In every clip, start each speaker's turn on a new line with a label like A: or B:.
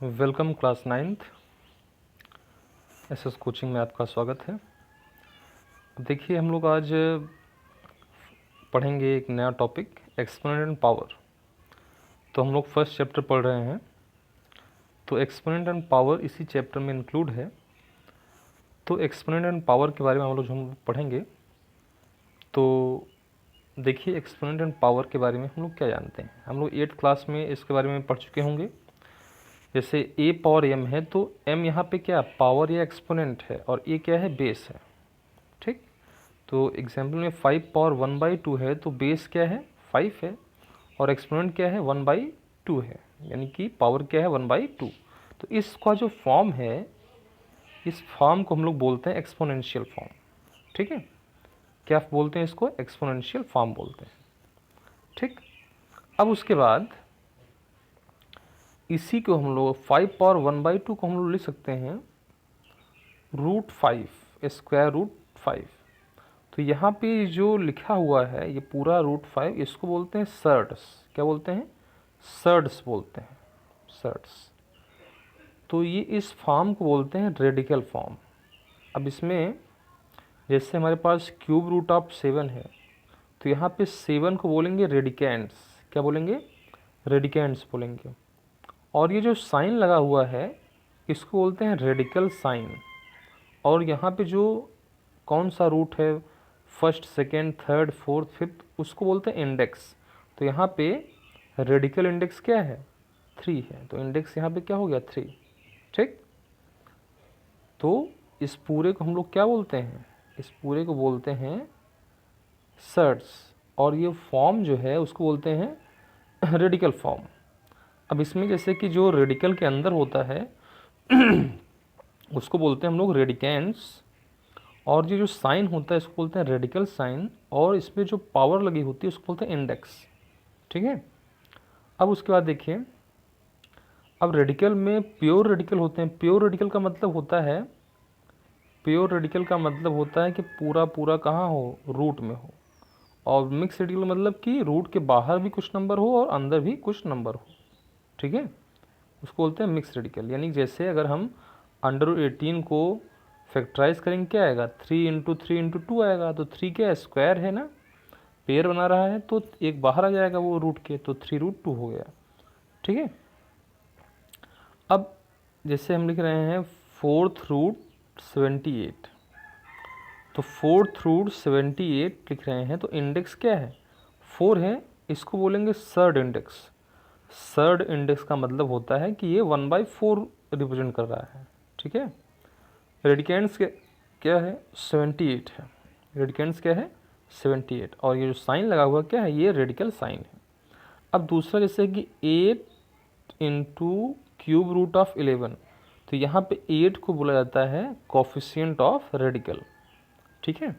A: Welcome class 9th SS coaching में आपका स्वागत है। देखिए हम लोग आज पढ़ेंगे एक नया टॉपिक एक्सपोनेंट एंड पावर। तो हम लोग फर्स्ट चैप्टर पढ़ रहे हैं, तो एक्सपोनेंट एंड पावर इसी चैप्टर में इंक्लूड है। तो एक्सपोनेंट एंड पावर के बारे में हम लोग पढ़ेंगे। तो देखिए एक्सपोनेंट एंड पावर के बारे में हम लोग क्या जानते हैं। हम लोग 8th क्लास में इसके बारे में पढ़ चुके होंगे। जैसे ए पावर एम है तो एम यहाँ पे क्या पावर या एक्सपोनेंट है और ए क्या है बेस है। ठीक, तो एग्जाम्पल में 5 पावर 1/2 है तो बेस क्या है 5 है और एक्सपोनेंट क्या है 1/2 है, यानी कि पावर क्या है 1/2। तो इसका जो फॉर्म है इस फॉर्म को हम लोग बोलते हैं एक्सपोनेंशियल फॉर्म। ठीक है, क्या बोलते हैं इसको, एक्सपोनेंशियल फॉर्म बोलते हैं। ठीक, अब उसके बाद इसी को हम लोग 5 पावर 1/2 को हम लोग लिख सकते हैं √5 स्क्वायर रूट 5। तो यहाँ पे जो लिखा हुआ है ये पूरा √5 इसको बोलते हैं सर्ड्स। क्या बोलते हैं, सर्ड्स बोलते हैं, सर्ड्स। तो ये इस फॉर्म को बोलते हैं रेडिकल फॉर्म। अब इसमें जैसे हमारे पास क्यूब रूट ऑफ 7 है तो यहाँ पे 7 को बोलेंगे रेडिकेंड्स। क्या बोलेंगे, रेडिकेंड्स बोलेंगे। और ये जो साइन लगा हुआ है इसको बोलते हैं रेडिकल साइन। और यहाँ पे जो कौन सा रूट है first second third fourth fifth उसको बोलते हैं इंडेक्स। तो यहाँ पे रेडिकल इंडेक्स क्या है 3 है, तो इंडेक्स यहाँ पे क्या हो गया 3। ठीक, तो इस पूरे को हम लोग क्या बोलते हैं, इस पूरे को बोलते हैं सर्ड्स। और ये फॉर्म जो है उसको बोलते हैं रेडिकल फॉर्म। अब इसमें जैसे कि जो रेडिकल के अंदर होता है उसको बोलते हैं हम लोग रेडिकेंड्स, और ये जो साइन होता है इसको बोलते हैं रेडिकल साइन, और इसमें जो पावर लगी होती है उसको बोलते हैं इंडेक्स। ठीक है, अब उसके बाद देखिए, अब रेडिकल में प्योर रेडिकल होते हैं। प्योर रेडिकल का मतलब होता है, प्योर रेडिकल का मतलब होता है कि पूरा पूरा कहाँ हो, रूट में हो। और मिक्स रेडिकल मतलब कि रूट के बाहर भी कुछ नंबर हो और अंदर भी कुछ नंबर हो। ठीक है, उसको बोलते हैं मिक्स रेडिकल। यानी जैसे अगर हम √18 को फैक्टराइज करेंगे क्या आएगा 3 × 3 × 2 आएगा। तो 3 क्या स्क्वायर है ना, पेयर बना रहा है तो एक बाहर आ जाएगा वो रूट के, तो 3√2 हो गया। ठीक है, अब जैसे हम लिख रहे हैं 4th रूट 78, तो 4th रूट 78 लिख रहे हैं तो इंडेक्स क्या है 4 है, इसको बोलेंगे सर्ड इंडेक्स। सर्ड इंडेक्स का मतलब होता है कि ये 1/4 रिप्रेजेंट कर रहा है। ठीक है, रेडिकेंड्स क्या है 78 है, रेडिकेंड्स क्या है 78, और ये जो साइन लगा हुआ क्या है ये रेडिकल साइन है। अब दूसरा जैसे कि 8 × क्यूब रूट ऑफ 11, तो यहाँ पे 8 को बोला जाता है कोफिशिएंट ऑफ रेडिकल। ठीक है,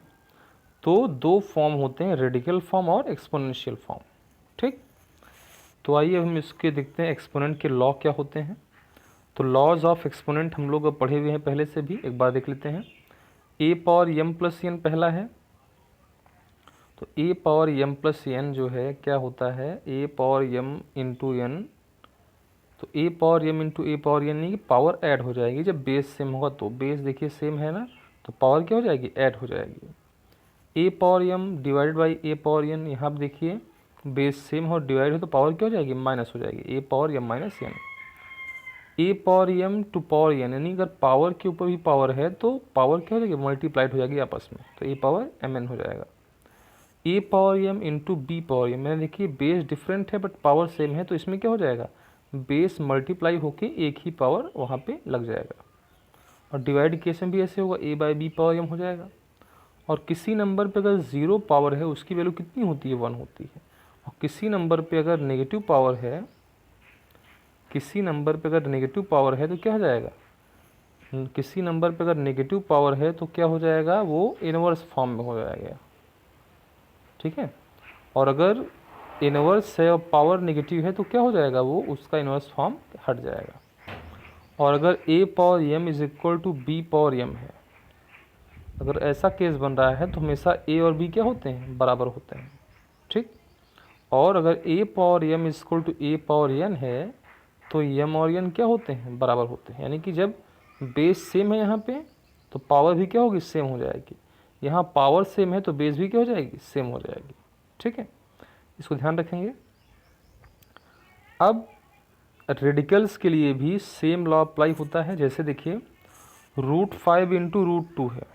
A: तो दो फॉर्म होते हैं, रेडिकल फॉर्म और एक्सपोनेंशियल फॉर्म। ठीक, तो आइए हम इसके देखते हैं एक्सपोनेंट के लॉ क्या होते हैं। तो लॉज ऑफ एक्सपोनेंट हम लोग पढ़े हुए हैं पहले से भी, एक बार देख लेते हैं। ए पावर एम प्लस एन पहला है, तो ए पावर एम प्लस एन जो है क्या होता है ए पावर एम इंटू एन। तो ए पावर एम इंटू ए पावर एन यानी कि पावर ऐड हो जाएगी जब बेस सेम होगा। तो बेस देखिए सेम है ना, तो पावर क्या हो जाएगी ऐड हो जाएगी। A power m divided by a power n, यहाँ पर देखिए बेस सेम हो डिवाइड हो तो पावर क्या हो जाएगी माइनस हो जाएगी, a power m minus n. A power m to power n, यानी अगर पावर के ऊपर भी पावर है तो पावर क्या हो जाएगी मल्टीप्लाइड हो जाएगी आपस में, तो ए पावर एम एन हो जाएगा। A power m into b power m, मैंने देखिए बेस डिफरेंट है बट पावर सेम है, तो इसमें क्या हो जाएगा बेस मल्टीप्लाई होके एक ही पावर वहाँ पे लग जाएगा। और डिवाइड केस में भी ऐसे होगा, ए बाई बी पावर एम हो जाएगा। और किसी नंबर पे अगर 0 पावर है उसकी वैल्यू कितनी होती है 1 होती है। और किसी नंबर पे अगर नेगेटिव पावर है, किसी नंबर पे अगर नेगेटिव पावर है तो क्या हो जाएगा, किसी नंबर पे अगर नेगेटिव पावर है तो क्या हो जाएगा वो इनवर्स फॉर्म में हो जाएगा। ठीक है, और अगर इनवर्स है और पावर नेगेटिव है तो क्या हो जाएगा वो उसका इनवर्स फॉर्म हट जाएगा। और अगर a power m is equal to b power m है, अगर ऐसा केस बन रहा है तो हमेशा ए और बी क्या होते हैं बराबर होते हैं। ठीक, और अगर a power m is equal to a power n है तो यम और एन क्या होते हैं, बराबर होते हैं। यानी कि जब बेस सेम है यहाँ पे तो पावर भी क्या होगी, सेम हो जाएगी। यहाँ पावर सेम है तो बेस भी क्या हो जाएगी, सेम हो जाएगी। ठीक है, इसको ध्यान रखेंगे। अब रेडिकल्स के लिए भी सेम लॉ अप्लाई होता है। जैसे देखिए √5 इंटू √2 है,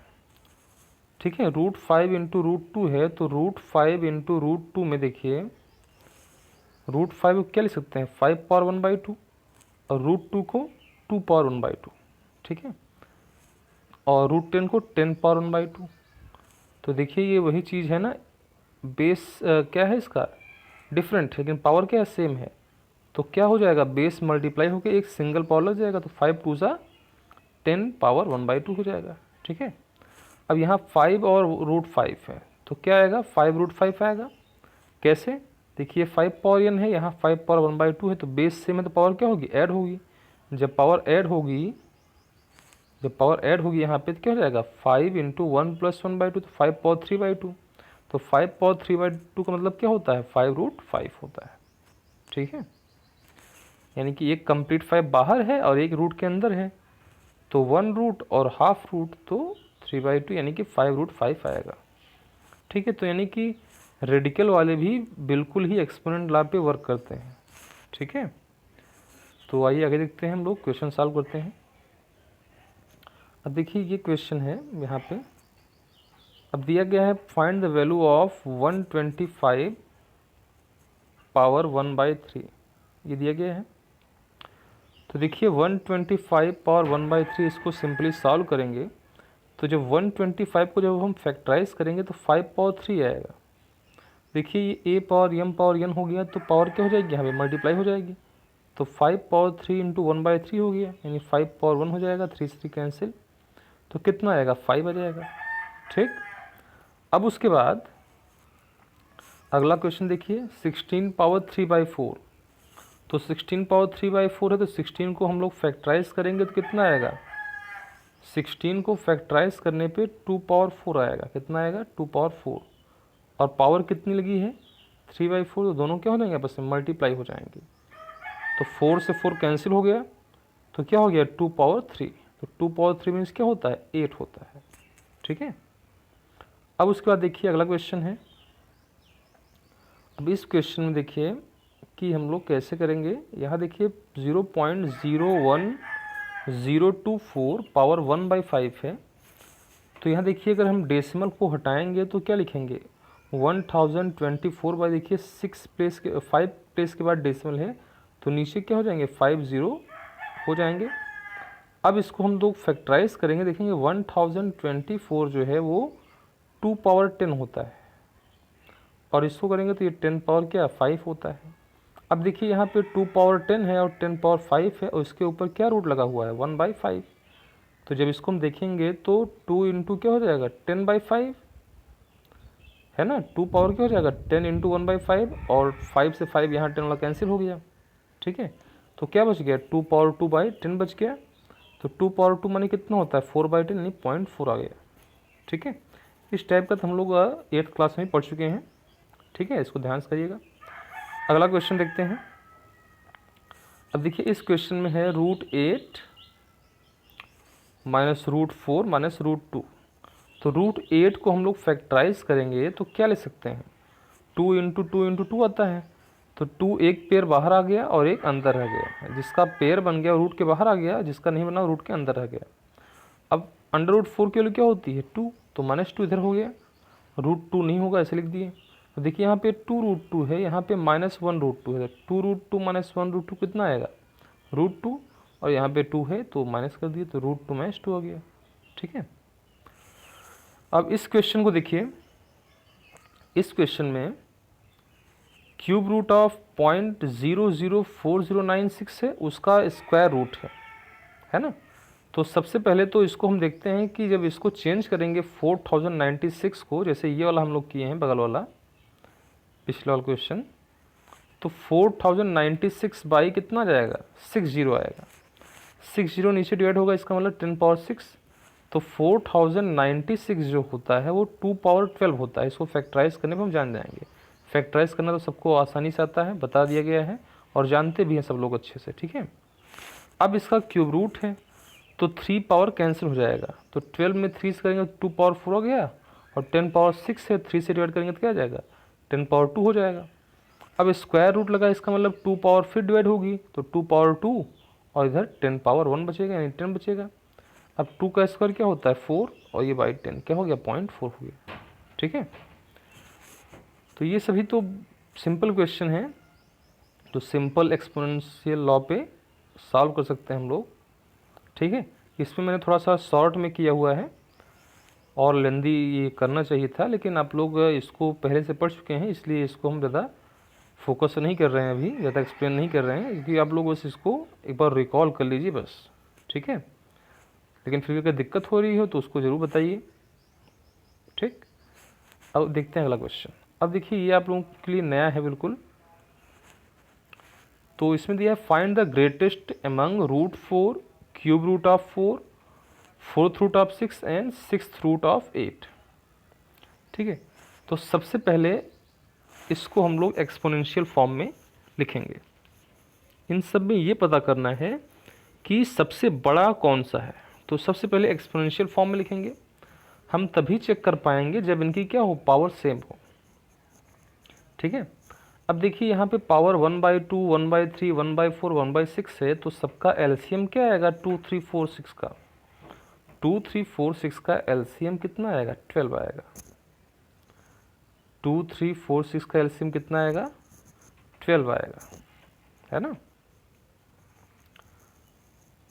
A: ठीक है, √5 इंटू √2 है, तो √5 इंटू √2 में देखिए √5 को क्या लिख सकते हैं, 5 पावर 1/2 और √2 को 2 पावर 1/2, ठीक है, और √10 को 10 पावर 1/2। तो देखिए ये वही चीज़ है ना, बेस क्या है इसका, डिफरेंट है लेकिन पावर क्या है, सेम है। तो क्या हो जाएगा, बेस मल्टीप्लाई होकर एक सिंगल पावर लग जाएगा, तो 5 2 सा 10 पावर 1/2 हो जाएगा। ठीक है, अब यहाँ 5 और √5 है तो क्या आएगा, 5 √5 आएगा। कैसे, देखिए 5 पावर n है, यहाँ 5 पावर 1/2 है, तो बेस सेम है तो पावर क्या होगी, ऐड होगी। जब पावर ऐड होगी, यहाँ पे तो क्या हो जाएगा, 5 इंटू 1 + 1/2, तो 5 पावर 3/2। तो 5 पावर 3/2 का मतलब क्या होता है, 5 √5 होता है। ठीक है, यानी कि एक कंप्लीट 5 बाहर है और एक रूट के अंदर है, तो 1 रूट और हाफ रूट, तो 3/2 यानी कि 5 √5 आएगा। ठीक है, तो यानी कि रेडिकल वाले भी बिल्कुल ही एक्सपोनेंट लॉ पे वर्क करते हैं। ठीक है, तो आइए आगे देखते हैं, हम लोग क्वेश्चन सॉल्व करते हैं। अब देखिए ये क्वेश्चन है यहाँ पे, अब दिया गया है find the value of 125 power 1/3, ये दिया गया है। तो देखिए 125 पावर 1/3, इसको सिंपली सॉल्व करेंगे तो जब 125 को जब हम फैक्टराइज करेंगे तो 5 पावर 3 आएगा। देखिए ये a power m power n हो गया, तो पावर क्या हो जाएगी, यहाँ पे मल्टीप्लाई हो जाएगी, तो 5 पावर 3 इंटू 1/3 हो गया, यानी 5 पावर 1 हो जाएगा, 3 3 कैंसिल, तो कितना आएगा, 5 आ जाएगा। ठीक, अब उसके बाद अगला क्वेश्चन देखिए 16 पावर 3/4, तो 16 पावर 3/4 है, तो 16 को हम लोग फैक्टराइज करेंगे तो कितना आएगा, 16 को फैक्टराइज करने पे 2 पावर 4 आएगा, कितना आएगा, 2 पावर 4, और पावर कितनी लगी है, 3/4, तो दोनों क्या हो जाएंगे, आपस में मल्टीप्लाई हो जाएंगे, तो 4 से 4 कैंसिल हो गया, तो क्या हो गया, 2 पावर 3, तो 2 पावर 3 मीन्स क्या होता है, 8 होता है। ठीक है, अब उसके बाद देखिए अगला क्वेश्चन है। अब इस क्वेश्चन में देखिए कि हम लोग कैसे करेंगे, यहाँ देखिए 0.01024 पावर 1/5 है, तो यहाँ देखिए अगर हम डेसिमल को हटाएंगे तो क्या लिखेंगे, 1024 देखिए 6 प्लेस के 5 प्लेस के बाद डेसिमल है, तो नीचे क्या हो जाएंगे, 50 हो जाएंगे। अब इसको हम लोग फैक्टराइज करेंगे, देखेंगे 1024 जो है वो 2 पावर 10 होता है, और इसको करेंगे तो ये 10 पावर क्या 5 होता है। अब देखिए यहाँ पे 2 पावर 10 है और 10 पावर 5 है, और इसके ऊपर क्या रूट लगा हुआ है, 1/5, तो जब इसको हम देखेंगे तो 2 इंटू क्या हो जाएगा, 10/5 है ना, 2 पावर क्या हो जाएगा, 10 इंटू 1/5, और 5 से 5 यहाँ 10 वाला कैंसिल हो गया। ठीक है, तो क्या बच गया, 2 पावर 2/10 बच गया, तो 2 पावर 2 मानी कितना होता है, 4/10 यानी 0.4 आ गया। ठीक है, इस टाइप का तो हम लोग 8th क्लास में पढ़ चुके हैं। ठीक है, इसको ध्यान से करिएगा। अगला क्वेश्चन देखते हैं। अब देखिए इस क्वेश्चन में है √8 माइनस √4 माइनस √2, तो √8 को हम लोग फैक्टराइज करेंगे तो क्या ले सकते हैं, 2 इंटू 2 इंटू 2 आता है, तो 2 एक पेयर बाहर आ गया और एक अंदर रह गया, जिसका पेयर बन गया रूट के बाहर आ गया, जिसका नहीं बना रूट के अंदर रह गया। अब √4 की वैल्यू क्या होती है, 2, तो -2 इधर हो गया, √2 नहीं होगा ऐसे लिख दिए। तो देखिए यहाँ पे 2√2 है, यहाँ पे -1√2 है, 2√2 -1 √2 कितना आएगा, √2, और यहाँ पे 2 है तो माइनस कर दिए, तो √2 - 2 हो गया। ठीक है, अब इस क्वेश्चन को देखिए, इस क्वेश्चन में क्यूब रूट ऑफ 0.004096 है, उसका स्क्वायर रूट है ना। तो सबसे पहले तो इसको हम देखते हैं कि जब इसको चेंज करेंगे 4096 को, जैसे ये वाला हम लोग किए हैं बगल वाला पिछले वाला क्वेश्चन, तो 4096 बाई कितना जाएगा, 60 आएगा, 60 नीचे डिवाइड होगा, इसका मतलब 10 पावर 6, तो 4096 जो होता है वो 2 पावर 12 होता है। इसको फैक्टराइज करने पर हम जान जाएंगे, फैक्टराइज करना तो सबको आसानी से आता है, बता दिया गया है, और जानते भी हैं सब लोग अच्छे से, ठीक है। अब इसका क्यूब रूट है तो 3 पावर कैंसिल हो जाएगा, तो 12 में 3 से करेंगे तो 2 पावर 4 हो गया, और 10 पावर 6 है, 3 से डिवाइड करेंगे तो क्या आ जाएगा 10 पावर 2 हो जाएगा। अब स्क्वायर रूट लगा, इसका मतलब 2 पावर फिर डिवाइड होगी तो 2 पावर 2, और इधर 10 पावर 1 बचेगा, यानी 10 बचेगा। अब 2 का स्क्वायर क्या होता है 4, और ये बाई 10 क्या हो गया 0.4 हो गया, ठीक है। तो ये सभी तो सिंपल क्वेश्चन है, तो सिंपल एक्सपोनेंशियल लॉ पे सॉल्व कर सकते हैं हम लोग, ठीक है। इसमें मैंने थोड़ा सा शॉर्ट में किया हुआ है, और लेंदी ये करना चाहिए था, लेकिन आप लोग इसको पहले से पढ़ चुके हैं, इसलिए इसको हम ज़्यादा फोकस नहीं कर रहे हैं, अभी ज़्यादा एक्सप्लेन नहीं कर रहे हैं, क्योंकि आप लोग बस इसको एक बार रिकॉल कर लीजिए बस, ठीक है। लेकिन फिर अगर दिक्कत हो रही हो तो उसको ज़रूर बताइए, ठीक। अब देखते हैं अगला क्वेश्चन। अब देखिए ये आप लोगों के लिए नया है बिल्कुल, तो इसमें दिया है find the greatest among root 4, cube root of 4, fourth root of 6 and sixth root of 8, ठीक है। तो सबसे पहले इसको हम लोग एक्सपोनेंशियल फॉर्म में लिखेंगे। इन सब में ये पता करना है कि सबसे बड़ा कौन सा है, तो सबसे पहले एक्सपोनेंशियल फॉर्म में लिखेंगे। हम तभी चेक कर पाएंगे जब इनकी क्या हो पावर सेम हो, ठीक है। अब देखिए यहाँ पे पावर 1/2, 1/3, 1/4, 1/6 है, तो सबका एलसीएम क्या आएगा 2, 3, 4, 6 का 2, 3, 4, 6 का एलसीएम कितना आएगा 12 आएगा। 2, 3, 4, 6 का एलसीएम कितना आएगा 12 आएगा, है ना।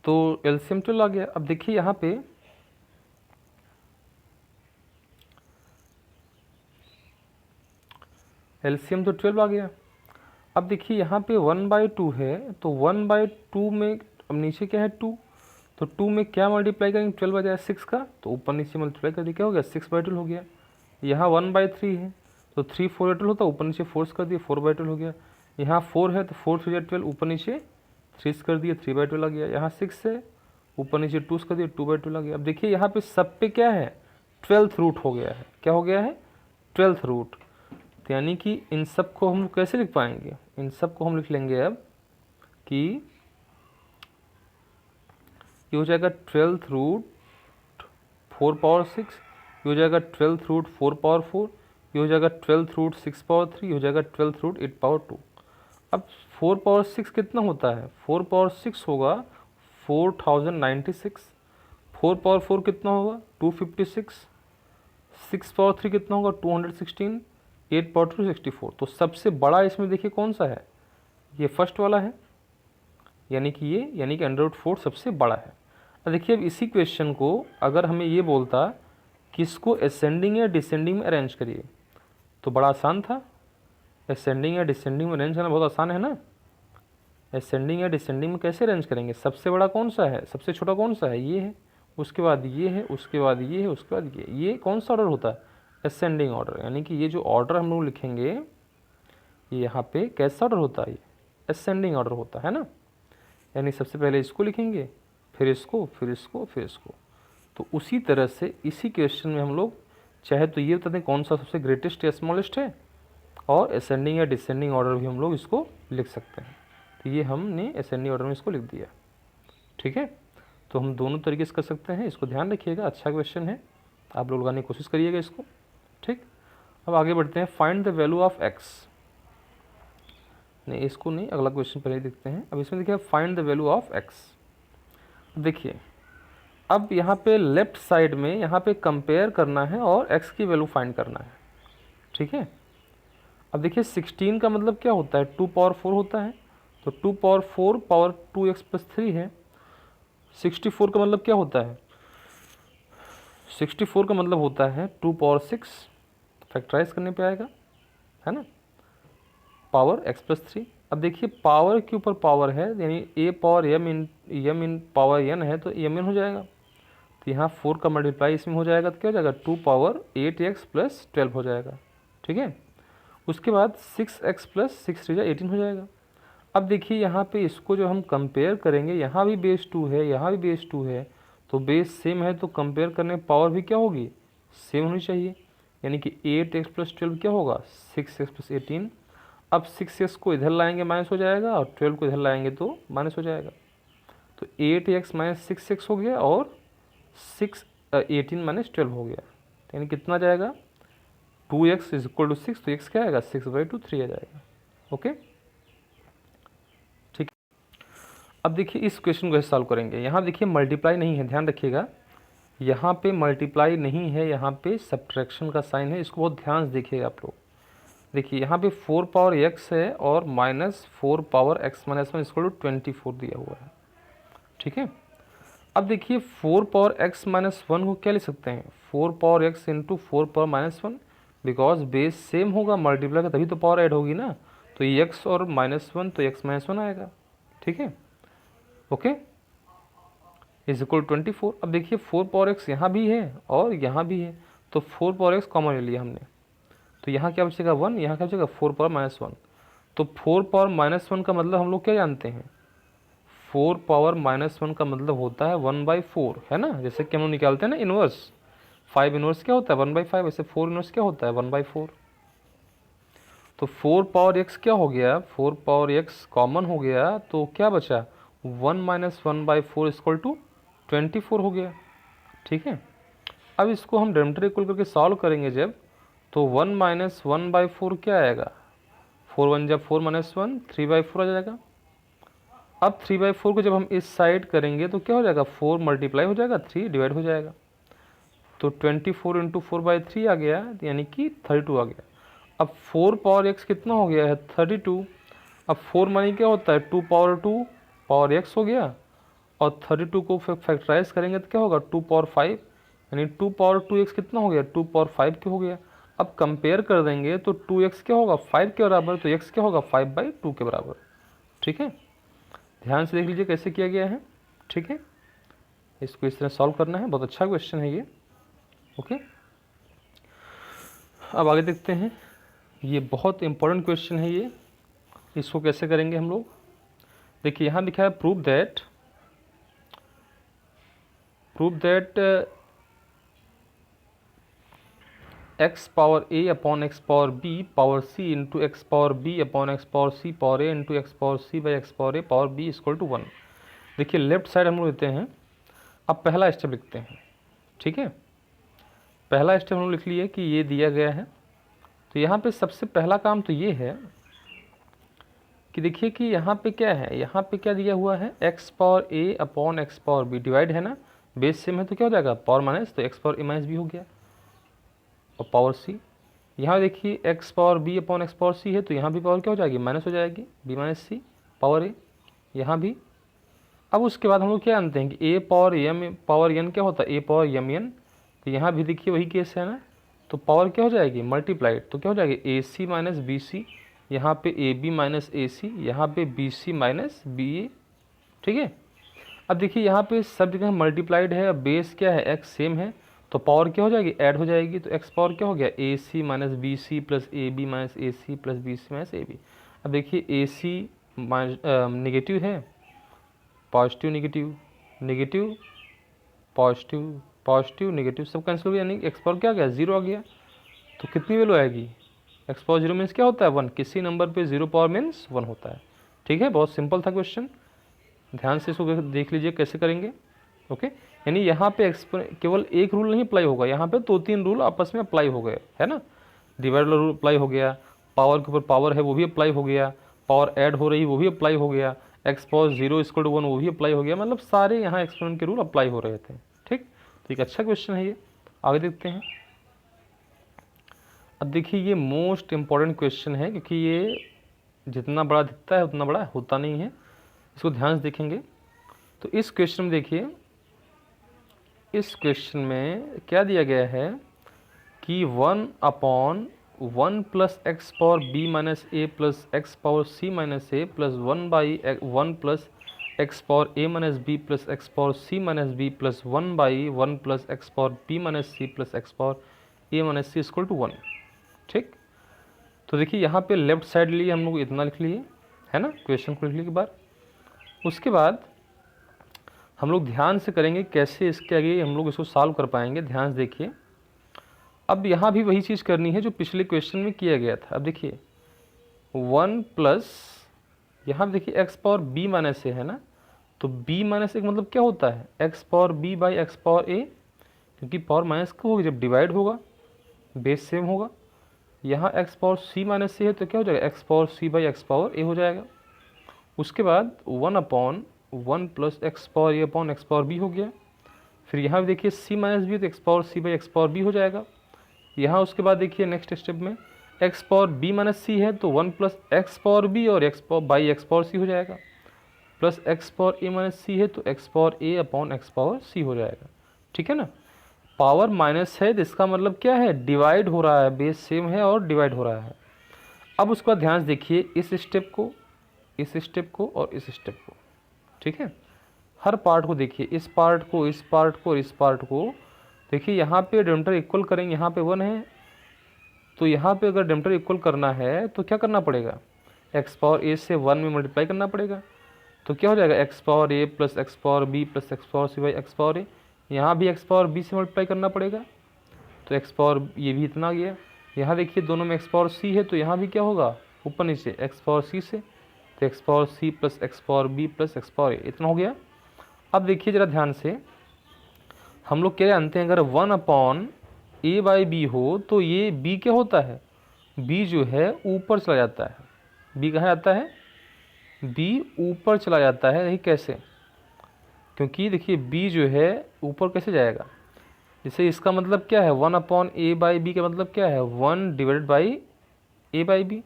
A: तो एलसीएम 12 आ गया। अब देखिए यहाँ पे एलसीएम तो 12 आ गया। अब देखिए यहाँ पे 1/2 है, तो 1/2 में अब नीचे क्या है 2, तो 2 में क्या मल्टीप्लाई करेंगे 12 बजाय 6 का, तो ऊपर नीचे मल्टीप्लाई कर दिया क्या हो गया 6/12 हो गया। यहाँ 1/3 है, तो 3 4/12 होता, ऊपर नीचे 4 कर दिया 4/12 हो गया। यहाँ 4 है तो 4 3 12, ऊपर नीचे 3 कर दिया 3/12 आ गया। यहाँ 6 है, ऊपर नीचे 2 कर दिया 2/12 आ गया। अब देखिए यहाँ पे सब पे क्या है 12th रूट हो गया है, क्या हो गया है 12th रूट। तो यानी कि इन सब को हम कैसे लिख पाएंगे, इन सब को हम लिख लेंगे अब कि ये हो जाएगा 12th रूट 4 पावर 6, ये हो जाएगा 12th रूट 4 पावर 4, ये हो जाएगा 12th रूट 6 पावर 3, ये हो जाएगा 12th रूट 8 पावर 2। अब 4 पावर 6 कितना होता है 4 पावर 6 होगा 4096, 4 पावर 4 कितना होगा 256, 6 पावर 3 कितना होगा 216, 8 पावर 2 64। तो सबसे बड़ा इसमें देखिए कौन सा है, ये फर्स्ट वाला है, यानी कि ये यानी कि √4 सबसे बड़ा है। अब देखिए अब इसी क्वेश्चन को अगर हमें ये बोलता कि इसको असेंडिंग या डिसेंडिंग में अरेंज करिए, तो बड़ा आसान था। असेंडिंग या डिसेंडिंग में अरेंज करना बहुत आसान है ना। असेंडिंग या डिसेंडिंग में कैसे अरेंज करेंगे, सबसे बड़ा कौन सा है सबसे छोटा कौन सा है, ये है, उसके बाद ये है, उसके बाद ये है, उसके बाद ये कौन सा ऑर्डर होता है असेंडिंग ऑर्डर। यानी कि ये जो ऑर्डर हम लोग लिखेंगे ये यहाँ पे कैसा ऑर्डर होता है, ये असेंडिंग ऑर्डर होता है ना। यानी सबसे पहले इसको लिखेंगे, फिर इसको, फिर इसको, फिर इसको। तो उसी तरह से इसी क्वेश्चन में हम लोग चाहे तो ये बताते हैं कौन सा सबसे ग्रेटेस्ट या स्मॉलेस्ट है, और असेंडिंग या डिसेंडिंग ऑर्डर भी हम लोग इसको लिख सकते हैं। तो ये हमने असेंडिंग ऑर्डर में इसको लिख दिया, ठीक है। तो हम दोनों तरीके से कर सकते हैं, इसको ध्यान रखिएगा, अच्छा क्वेश्चन है, आप लोग लगाने की कोशिश करिएगा इसको, ठीक। अब आगे बढ़ते हैं, find the value of x. नहीं इसको नहीं, अगला क्वेश्चन पहले देखते हैं। अब इसमें देखिए find the value of x. देखिए अब यहाँ पे लेफ्ट साइड में यहाँ पे कंपेयर करना है और x की वैल्यू फाइंड करना है, ठीक है। अब देखिए 16 का मतलब क्या होता है 2 पावर 4 होता है, तो 2 पावर 4 पावर 2x प्लस 3 है। 64 का मतलब क्या होता है 64 का मतलब होता है 2 पावर 6, फैक्टराइज करने पे आएगा, है ना, पावर x प्लस 3। अब देखिए पावर के ऊपर पावर है, यानी a power m in power n है, तो mn हो जाएगा। तो यहाँ 4 का मल्टीप्लाई इसमें हो जाएगा, तो क्या हो जाएगा 2 पावर 8x प्लस 12 हो जाएगा, ठीक है। उसके बाद 6x प्लस 6 18 हो जाएगा। अब देखिए यहाँ पे इसको जो हम कंपेयर करेंगे, यहाँ भी बेस 2 है, यहाँ भी बेस 2 है, तो बेस सेम है, तो कंपेयर करने पावर भी क्या होगी सेम होनी चाहिए। यानी कि 8x प्लस 12 क्या होगा 6x प्लस 18। अब 6x को इधर लाएंगे माइनस हो जाएगा और 12 को इधर लाएंगे तो माइनस हो जाएगा। तो 8x माइनस 6x हो गया और 18 माइनस 12 हो गया, यानी कितना जाएगा 2x इज इक्वल टू 6, तो x क्या आएगा 6/2 3 आ जाएगा। ओके ठीक। अब देखिए इस क्वेश्चन को सॉल्व करेंगे। यहाँ देखिए मल्टीप्लाई नहीं है, ध्यान रखिएगा, यहाँ पे मल्टीप्लाई नहीं है, यहाँ पे सब्ट्रैक्शन का साइन है, इसको बहुत ध्यान से देखिएगा आप लोग। देखिए यहाँ पे 4 पावर x है और minus 4 power x minus 1 equal to 24 दिया हुआ है, ठीक है। अब देखिए 4 पावर x माइनस 1 को क्या लिख सकते हैं, 4 power x into 4 power minus 1, because base same होगा, मल्टीप्लाई का तभी तो पावर ऐड होगी ना, तो ये x और माइनस 1 तो x माइनस 1 आएगा, ठीक है। Okay is equal 24। अब देखिए 4 पावर x यहाँ भी है और यहाँ भी है, तो 4 पावर x कॉमन ले लिया हमने, तो यहाँ क्या बचेगा 1, यहाँ क्या बचेगा 4 पावर माइनस 1। तो 4 पावर माइनस 1 का मतलब हम लोग क्या जानते हैं, 4 पावर माइनस 1 का मतलब होता है 1/4, है ना, जैसे कि हम लोग निकालते हैं ना इनवर्स, 5 इनवर्स क्या होता है 1/5, वैसे 4 इनवर्स क्या होता है 1/4। तो 4 पावर x क्या हो गया, 4 पावर x कॉमन हो गया, तो क्या बचा 1 माइनस 1/4 इक्वल टू 24 हो गया, ठीक है। अब इसको हम डिनोमिनेटर इक्वल करके सॉल्व करेंगे जब, तो 1 माइनस 1/4 क्या आएगा, 4 1 जब 4 माइनस 1 3/4 आ जाएगा। अब 3/4 को जब हम इस साइड करेंगे तो क्या हो जाएगा, 4 मल्टीप्लाई हो जाएगा, 3 डिवाइड हो जाएगा, तो 24 इंटू 4/3 आ गया, यानी कि 32 आ गया। अब 4 पावर x कितना हो गया है 32। अब 4 मानी क्या होता है 2 पावर 2 पावर x हो गया, और 32 को फैक्टराइज करेंगे तो क्या होगा 2 पावर 5, यानी 2 पावर 2x कितना हो गया 2 पावर 5 के हो गया। अब कंपेयर कर देंगे तो 2x क्या होगा 5 के बराबर, तो x क्या होगा 5/2 के बराबर, ठीक है। ध्यान से देख लीजिए कैसे किया गया है, ठीक है। इसको इस तरह सॉल्व करना है, बहुत अच्छा क्वेश्चन है ये। ओके अब आगे देखते हैं, ये बहुत इंपॉर्टेंट क्वेश्चन है ये, इसको कैसे करेंगे हम लोग। देखिए यहाँ लिखा है prove that x power a upon x power b power c into x power b upon x power c power a into x power c by x power a power b equal to 1। देखिए left side हम लोग लेते हैं, अब पहला step लिखते हैं, ठीक है। पहला स्टेप हम लोग लिख लिए कि ये दिया गया है, तो यहाँ पे सबसे पहला काम तो ये है कि देखिए कि यहाँ पे क्या है, यहाँ पे क्या दिया हुआ है x power a upon x power b, divide है ना, बेस सेम है तो क्या हो जाएगा पावर माइनस, तो x power a minus b हो गया, और पावर c। यहाँ देखिए x power b upon x power c है, तो यहाँ भी पावर क्या हो जाएगी माइनस हो जाएगी, b minus c power a, यहाँ भी। अब उसके बाद हम लोग क्या जानते हैं कि a पावर n क्या होता है a पावर mn, तो यहाँ भी देखिए वही केस है ना, तो पावर क्या हो जाएगी मल्टीप्लाइड, तो क्या हो जाएगी ac माइनस बी सी, यहाँ पे ab माइनस ए सी, यहाँ पे बी सी माइनस बी ए, ठीक है। अब देखिए यहाँ पे सब जगह मल्टीप्लाइड है, बेस क्या है x सेम है, तो पावर क्या हो जाएगी ऐड हो जाएगी, तो x पावर क्या हो गया a c minus b c plus a b minus a c plus b c minus a b. अब देखिए ए सी निगेटिव है, positive negative negative positive positive negative सब कैंसिल हो गया, यानी एक्स पावर क्या आ गया 0 आ गया, तो कितनी वैल्यू आएगी एक्स पावर 0 मीन्स क्या होता है 1, किसी नंबर पे 0 पावर मीन्स 1 होता है, ठीक है। बहुत सिंपल था क्वेश्चन, ध्यान से इसको देख लीजिए कैसे करेंगे। ओके यानी यहाँ पे केवल एक रूल नहीं अप्लाई होगा, यहाँ पे 2-3 रूल आपस में अप्लाई हो गए, है ना। डिवाइड वाला रूल अप्लाई हो गया, पावर के ऊपर पावर है वो भी अप्लाई हो गया, पावर ऐड हो रही वो भी अप्लाई हो गया, एक्स पावर 0 इक्वल टू 1 वो भी अप्लाई हो गया, मतलब सारे यहाँ एक्सपेरिमेंट के रूल अप्लाई हो रहे थे, ठीक। तो एक अच्छा क्वेश्चन है ये, आगे देखते हैं। अब देखिए ये मोस्ट इम्पॉर्टेंट क्वेश्चन है, क्योंकि ये जितना बड़ा दिखता है उतना बड़ा होता नहीं है, इसको ध्यान से देखेंगे। तो इस क्वेश्चन में देखिए, इस क्वेश्चन में क्या दिया गया है कि 1/1 plus x power b minus a plus x power c minus a plus 1/1 plus x power A minus b plus x power c minus b plus 1/1 plus x power b minus c plus x power A minus c equal to 1, ठीक। तो देखिए यहाँ पे left side लिए हम लोग इतना लिख लिए, है ना, क्वेश्चन को लिखने के बाद उसके बाद हम लोग ध्यान से करेंगे कैसे इसके आगे हम लोग इसको सॉल्व कर पाएंगे। ध्यान से देखिए, अब यहाँ भी वही चीज़ करनी है जो पिछले क्वेश्चन में किया गया था। अब देखिए 1 प्लस यहाँ देखिए एक्स पावर बी माइनस ए है ना, तो b माइनस ए का मतलब क्या होता है, x power b by x power a, क्योंकि पावर माइनस कब होगी, जब डिवाइड होगा, बेस सेम होगा। यहाँ एक्स पावर सी माइनस सी है तो क्या हो जाएगा, x power C by x power a हो जाएगा। उसके बाद 1/1 प्लस एक्स पावर ए अपॉन एक्स पावर बी हो गया। फिर यहाँ भी देखिए सी माइनस बी तो x power C by x power b हो जाएगा। यहाँ उसके बाद देखिए नेक्स्ट स्टेप में एक्स पावर बी माइनस सी है तो 1 प्लस एक्स पावर बी और X power by x power C हो जाएगा, प्लस एक्स पावर ए माइनस सी है तो एक्स पावर ए अपॉन एक्स पावर सी हो जाएगा। ठीक है ना, पावर माइनस है तो इसका मतलब क्या है, डिवाइड हो रहा है, बेस सेम है और डिवाइड हो रहा है। अब उसका ध्यान से देखिए इस स्टेप को, इस स्टेप को और इस स्टेप को। ठीक है, हर पार्ट को देखिए, इस पार्ट को, इस पार्ट को और इस पार्ट को। देखिए यहाँ पे डिनोमिनेटर इक्वल करेंगे, यहाँ पे 1 है तो यहाँ पे अगर डिनोमिनेटर इक्वल करना है तो क्या करना पड़ेगा, एक्स पावर ए से 1 में मल्टीप्लाई करना पड़ेगा। तो क्या हो जाएगा, x power A plus x power B plus x power C by x power A. यहाँ भी एक्स पावर बी से मल्टीप्लाई करना पड़ेगा तो एक्स पावर ये भी इतना आ गया। यहाँ देखिए दोनों में एक्स पावर सी है तो यहाँ भी क्या होगा, ऊपर नीचे एक्स पावर सी से, तो x power C plus x power B plus x power A इतना हो गया। अब देखिए ज़रा ध्यान से, हम लोग क्या जानते हैं, अगर 1/a/b हो तो ये b क्या होता है, b जो है ऊपर चला जाता है। b कहाँ जाता है, b ऊपर चला जाता है। नहीं कैसे, क्योंकि देखिए b जो है ऊपर कैसे जाएगा, जैसे इसका मतलब क्या है, 1/a/b का मतलब क्या है, 1 डिवाइडेड बाई a/b।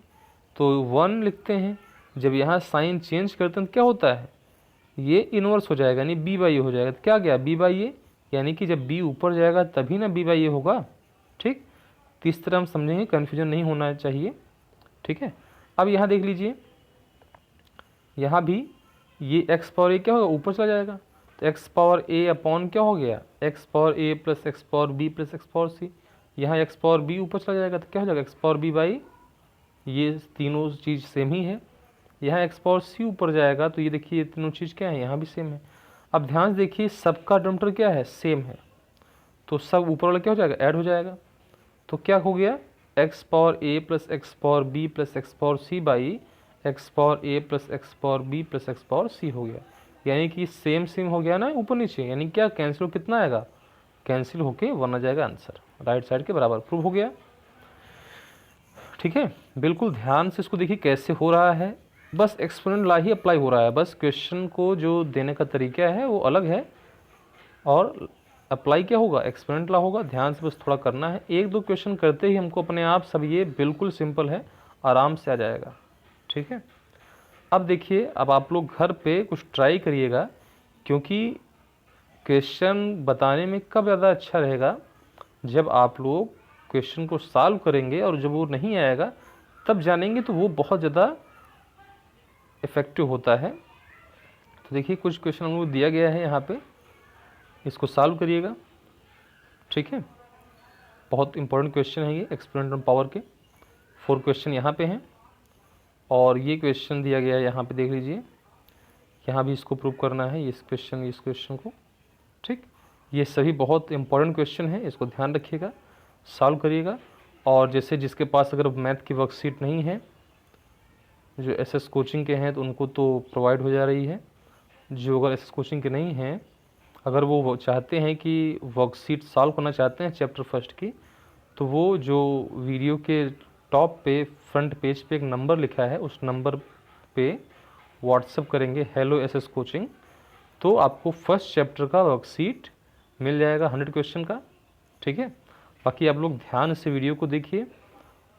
A: तो 1 लिखते हैं, जब यहाँ साइन चेंज करते हैं तो क्या होता है, ये इन्वर्स हो जाएगा, यानी b/a हो जाएगा। तो क्या गया, b/a, यानी कि जब b ऊपर जाएगा तभी ना b/a होगा। ठीक, तो इस तरह हम समझेंगे, कन्फ्यूजन नहीं होना चाहिए। ठीक है, अब यहाँ देख लीजिए, यहाँ भी ये एक्स पावर ए क्या होगा, ऊपर चला जाएगा, तो एक्स पावर ए अपॉन क्या हो गया, X power A plus x power B plus x power C. यहाँ एक्स पावर बी ऊपर चला जाएगा तो क्या हो जाएगा, एक्स पावर बी बाई, ये तीनों चीज़ सेम ही है। यहाँ एक्स पावर सी ऊपर जाएगा तो ये देखिए ये तीनों चीज़ क्या है, यहाँ भी सेम है। अब ध्यान से देखिए सबका डिनोमिनेटर क्या है, सेम है, तो सब ऊपर वाला क्या हो जाएगा, ऐड हो जाएगा। तो क्या हो गया, X power A plus x power B plus x power C by x power A plus x power B plus x power C हो गया। यानी कि सेम सेम हो गया ना ऊपर नीचे, यानी क्या कैंसिल हो कितना आएगा, कैंसिल होके 1 आ जाएगा आंसर, राइट साइड के बराबर। प्रूव हो गया। ठीक है, बिल्कुल ध्यान से इसको देखिए कैसे हो रहा है, बस एक्सपोनेंट ला ही अप्लाई हो रहा है, बस क्वेश्चन को जो देने का तरीका है वो अलग है और अप्लाई क्या होगा, एक्सपोनेंट ला होगा। ध्यान से बस थोड़ा करना है, 1-2 क्वेश्चन करते ही हमको अपने आप सब ये बिल्कुल सिंपल है, आराम से आ जाएगा। ठीक है, अब देखिए, अब आप लोग घर पे कुछ ट्राई करिएगा, क्योंकि क्वेश्चन बताने में कब ज़्यादा अच्छा रहेगा, जब आप लोग क्वेश्चन को सॉल्व करेंगे और जब वो नहीं आएगा तब जानेंगे, तो वो बहुत ज़्यादा इफ़ेक्टिव होता है। तो देखिए कुछ क्वेश्चन हम लोग दिया गया है यहाँ पे, इसको सॉल्व करिएगा। ठीक है, बहुत इंपॉर्टेंट क्वेश्चन है ये एक्सपोनेंट ऑफ पावर के, 4 क्वेश्चन यहाँ पे हैं और ये क्वेश्चन दिया गया है यहाँ पे, देख लीजिए, यहाँ भी इसको प्रूव करना है, इस क्वेश्चन को। ठीक, ये सभी बहुत इंपॉर्टेंट क्वेश्चन है, इसको ध्यान रखिएगा, सॉल्व करिएगा। और जैसे जिसके पास अगर मैथ की वर्कशीट नहीं है, जो एसएस कोचिंग के हैं तो उनको तो प्रोवाइड हो जा रही है, जो अगर एसएस कोचिंग के नहीं हैं, अगर वो चाहते हैं कि वर्कशीट सॉल्व करना चाहते हैं चैप्टर फर्स्ट की, तो वो जो वीडियो के टॉप पे फ्रंट पेज पे एक नंबर लिखा है, उस नंबर पे व्हाट्सअप करेंगे हेलो एसएस कोचिंग, तो आपको फर्स्ट चैप्टर का वर्कशीट मिल जाएगा 100 क्वेश्चन का। ठीक है, बाकी आप लोग ध्यान से वीडियो को देखिए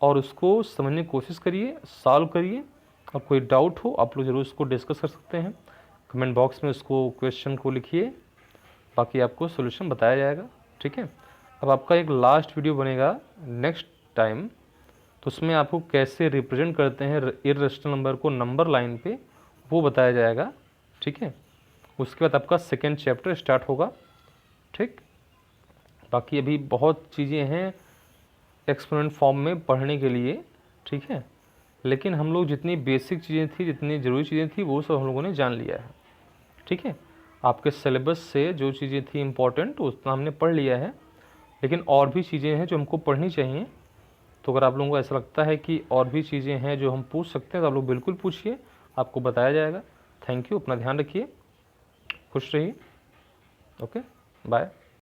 A: और उसको समझने की कोशिश करिए, सॉल्व करिए, और कोई डाउट हो आप लोग ज़रूर उसको डिस्कस कर सकते हैं, कमेंट बॉक्स में उसको क्वेश्चन को लिखिए, बाकी आपको सोल्यूशन बताया जाएगा। ठीक है, अब आपका एक लास्ट वीडियो बनेगा नेक्स्ट टाइम, तो उसमें आपको कैसे रिप्रेजेंट करते हैं इर्रेशनल नंबर को नंबर लाइन पे, वो बताया जाएगा। ठीक है, उसके बाद आपका सेकेंड चैप्टर स्टार्ट होगा। ठीक, बाकी अभी बहुत चीज़ें हैं एक्सपोनेंट फॉर्म में पढ़ने के लिए। ठीक है, लेकिन हम लोग जितनी बेसिक चीज़ें थी, जितनी ज़रूरी चीज़ें थी, वो सब हम लोगों ने जान लिया है। ठीक है, आपके सिलेबस से जो चीज़ें थी इम्पोर्टेंट उतना हमने पढ़ लिया है, लेकिन और भी चीज़ें हैं जो हमको पढ़नी चाहिए, तो अगर आप लोगों को ऐसा लगता है कि और भी चीज़ें हैं जो हम पूछ सकते हैं तो आप लोग बिल्कुल पूछिए, आपको बताया जाएगा। थैंक यू, अपना ध्यान रखिए, खुश रहिए। Okay, bye.